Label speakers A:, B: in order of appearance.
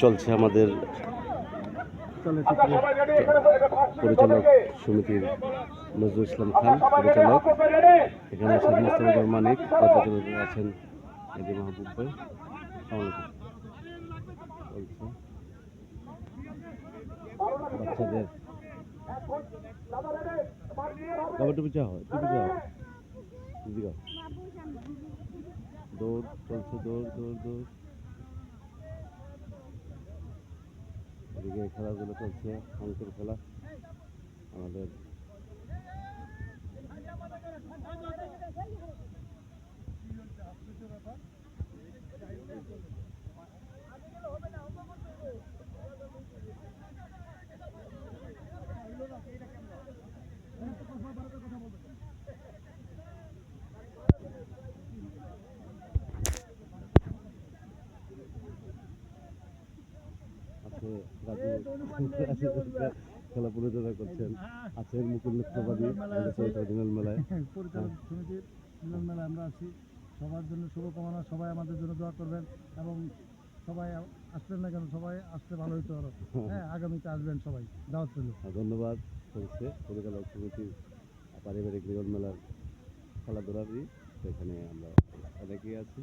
A: চলছে আমাদের পরিচালক সমিতির নজরুল ইসলাম খান পরিচালক, এখানে স্বাধীন ইসলাম মানিক পর্যটক আছেন, এই যে মাহবুব ভাই। চলছে বাচ্চাদের বাবা টুপি চা হয়, টুপি চা হয়, দৌড় চলছে, দৌড় দৌড় দৌড়, এদিকে খেলাধুলা চলছে, অঙ্কের খেলা আমাদের। খেলা পরিচালনা করছেন আছেন মুকুল মিত্রবাদী মিলন মেলায়,
B: পরিচালক সমিতির মিলন মেলায় আমরা আছি। সবার জন্য শুভকামনা, সবাই আমাদের জন্য দোয়া করবেন এবং সবাই আসবেন না কেন, সবাই আসতে ভালো হইতে পারো। হ্যাঁ, আগামীতে আসবেন সবাই, দাওয়াত রইল।
A: ধন্যবাদ। চলছে পরিচালক সমিতির পারিবারিক মিলন মেলার খেলাধুলারই, সেখানে আমরা অনেকেই আছি।